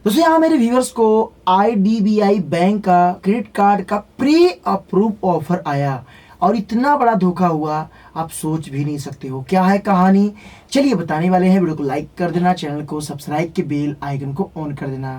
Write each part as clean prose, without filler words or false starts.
दोस्तों यहाँ मेरे व्यूअर्स को आईडीबीआई बैंक का क्रेडिट कार्ड का प्री अप्रूव ऑफर आया और इतना बड़ा धोखा हुआ, आप सोच भी नहीं सकते हो। क्या है कहानी, चलिए बताने वाले हैं। वीडियो को लाइक कर देना, चैनल को सब्सक्राइब के बेल आइकन को ऑन कर देना।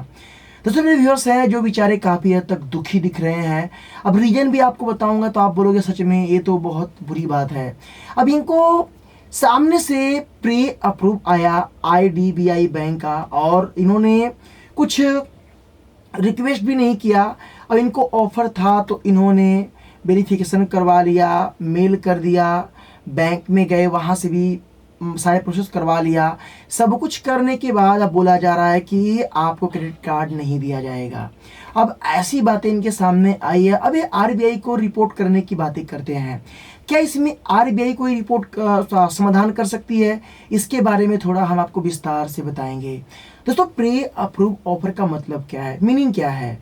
दोस्तों मेरे व्यूअर्स हैं जो बेचारे काफ़ी हद तक दुखी दिख रहे हैं। अब रीजन भी आपको बताऊंगा तो आप बोलोगे सच में ये तो बहुत बुरी बात है। अब इनको सामने से प्री अप्रूव आया आईडीबीआई बैंक का और इन्होंने कुछ रिक्वेस्ट भी नहीं किया। अब इनको ऑफर था तो इन्होंने वेरिफिकेशन करवा लिया, मेल कर दिया, बैंक में गए, वहाँ से भी सारे प्रोसेस करवा लिया। सब कुछ करने के बाद अब बोला जा रहा है कि आपको क्रेडिट कार्ड नहीं दिया जाएगा। अब ऐसी बातें इनके सामने आई है। अब ये आरबीआई को रिपोर्ट करने की बातें करते हैं। क्या इसमें आरबीआई कोई रिपोर्ट का समाधान कर सकती है? इसके बारे में थोड़ा हम आपको विस्तार से बताएंगे। दोस्तों प्री अप्रूव ऑफर का मतलब क्या है, मीनिंग क्या है?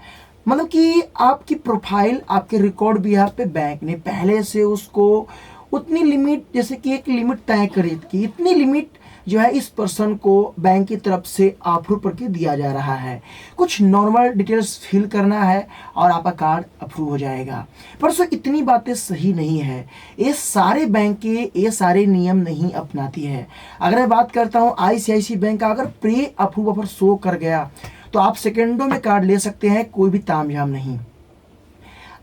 मतलब कि आपकी प्रोफाइल, आपके रिकॉर्ड भी यहाँ पे बैंक ने पहले से उसको उतनी लिमिट, जैसे कि एक लिमिट तय करी कि इतनी लिमिट जो है इस पर्सन को बैंक की तरफ से अप्रूव करके दिया जा रहा है। कुछ नॉर्मल डिटेल्स फिल करना है और आपका कार्ड अप्रूव हो जाएगा। पर सो इतनी बातें सही नहीं है। ये सारे बैंक के ये सारे नियम नहीं अपनाती है। अगर मैं बात करता हूँ आईसीआईसी बैंक का, अगर प्री अप्रूव ऑफर शो कर गया तो आप सेकेंडों में कार्ड ले सकते हैं, कोई भी तामझाम नहीं।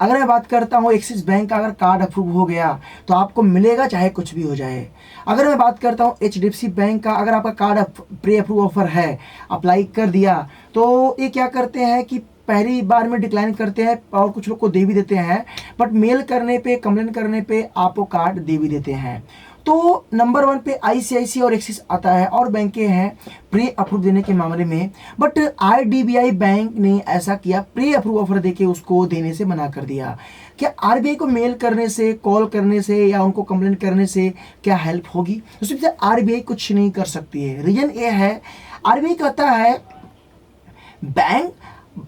अगर मैं बात करता हूँ एक्सिस बैंक का, अगर कार्ड अप्रूव हो गया तो आपको मिलेगा चाहे कुछ भी हो जाए। अगर मैं बात करता हूँ एचडीएफसी बैंक का, अगर आपका कार्ड प्री अप्रूव ऑफर है, अप्लाई कर दिया, तो ये क्या करते हैं कि पहली बार में डिक्लाइन करते हैं और कुछ लोग को दे भी देते हैं, बट मेल करने पे, कंप्लेन करने पे आपको कार्ड दे भी देते हैं। तो नंबर 1 पे आईसीआईसी और एक्सिस आता है और बैंकें हैं प्री अप्रूव देने के मामले में। बट आईडीबीआई बैंक ने ऐसा किया, प्री अप्रूव ऑफर देके उसको देने से मना कर दिया। क्या आरबीआई को मेल करने से, कॉल करने से या उनको कंप्लेन करने से क्या हेल्प होगी? उसमें आरबीआई कुछ नहीं कर सकती है। रीजन ये है, आरबीआई कहता है बैंक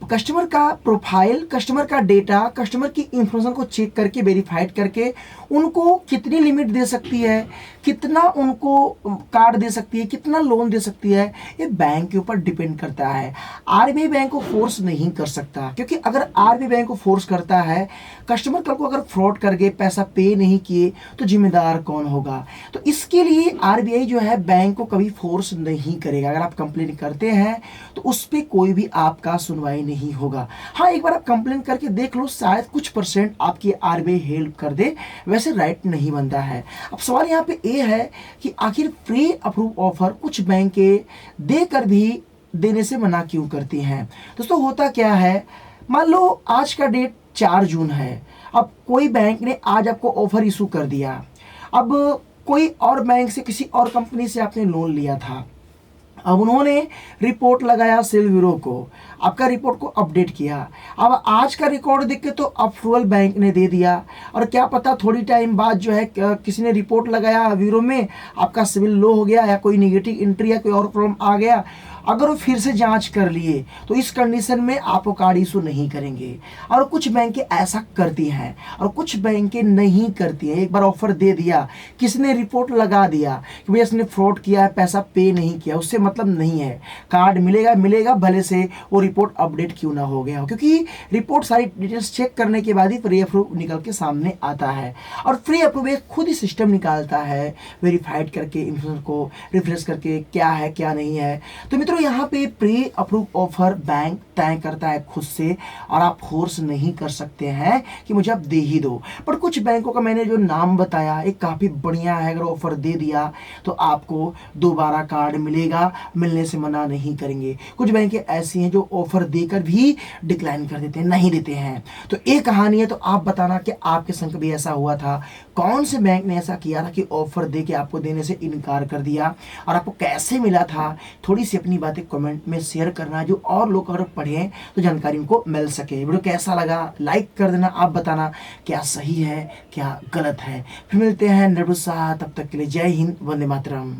कस्टमर का प्रोफाइल, कस्टमर का डेटा, कस्टमर की इंफॉर्मेशन को चेक करके, वेरीफाइड करके उनको कितनी लिमिट दे सकती है, कितना उनको कार्ड दे सकती है, कितना लोन दे सकती है, ये बैंक के ऊपर डिपेंड करता है। आरबीआई बैंक को फोर्स नहीं कर सकता, क्योंकि अगर आरबीआई बैंक को फोर्स करता है, कस्टमर कल को अगर फ्रॉड करके पैसा पे नहीं किए तो जिम्मेदार कौन होगा? तो इसके लिए आरबीआई जो है बैंक को कभी फोर्स नहीं करेगा। अगर आप कंप्लेन करते हैं तो उस पर कोई भी आपका सुनवाई नहीं होगा। हाँ, एक बार आप कंप्लेन करके देख लो, शायद कुछ परसेंट आपकी आरबीआई हेल्प कर दे, वैसे राइट नहीं बनता है। अब सवाल यहाँ पे ये है कि आखिर प्री अप्रूव ऑफर कुछ बैंकें देकर भी देने से मना क्यों करती हैं? दोस्तों होता क्या है, मान लो आज का डेट 4 जून है। अब कोई बैंक ने आज आपको ऑफर इशू कर दिया। अब कोई और बैंक से, किसी और कंपनी से आपने लोन लिया था, अब उन्होंने रिपोर्ट लगाया सेल ब्यूरो को, आपका रिपोर्ट को अपडेट किया। अब आज का रिकॉर्ड देख के तो अप्रूवल बैंक ने दे दिया, और क्या पता थोड़ी टाइम बाद जो है किसी ने रिपोर्ट लगाया ब्यूरो में, आपका सिविल लो हो गया या कोई नेगेटिव एंट्री या कोई और प्रॉब्लम आ गया, अगर वो फिर से जांच कर लिए तो इस कंडीशन में आपको कार्ड इशू नहीं करेंगे। और कुछ बैंकें ऐसा करती हैं और कुछ बैंकें नहीं करती हैं। एक बार ऑफर दे दिया, किसने रिपोर्ट लगा दिया कि भैया इसने फ्रॉड किया है, पैसा पे नहीं किया, उससे मतलब नहीं है। कार्ड मिलेगा मिलेगा, भले से वो रिपोर्ट अपडेट क्यों ना हो गया हो, क्योंकि रिपोर्ट सारी डिटेल्स चेक करने के बाद ही प्री अप्रूव निकल के सामने आता है। और प्री अप्रूव एक खुद ही सिस्टम निकालता है, वेरीफाइड करके, इंफॉर्मेशन को रिफ्रेश करके क्या है क्या नहीं है। तो मित्रों यहाँ पे प्री अप्रूव ऑफर बैंक तय करता है खुद से, और आप फोर्स नहीं कर सकते हैं कि मुझे आप दे ही दो। पर कुछ बैंकों का मैंने जो नाम बताया एक काफ़ी बढ़िया है, अगर ऑफर दे दिया तो आपको दोबारा कार्ड मिलेगा, मिलने से मना नहीं करेंगे। कुछ बैंकें ऐसी हैं जो ऑफर देकर भी डिक्लाइन कर देते हैं, नहीं देते हैं। तो ये कहानी है। तो आप बताना कि आपके संग भी ऐसा हुआ था, कौन से बैंक ने ऐसा किया था कि ऑफर दे के आपको देने से इनकार कर दिया, और आपको कैसे मिला था? थोड़ी सी अपनी बातें कमेंट में शेयर करना, जो और लोग अगर पढ़ें तो जानकारी उनको मिल सके। वीडियो कैसा लगा लाइक कर देना, आप बताना क्या सही है क्या गलत है। फिर मिलते हैं नए वीडियो के साथ, तब तक के लिए जय हिंद, वंदे मातरम।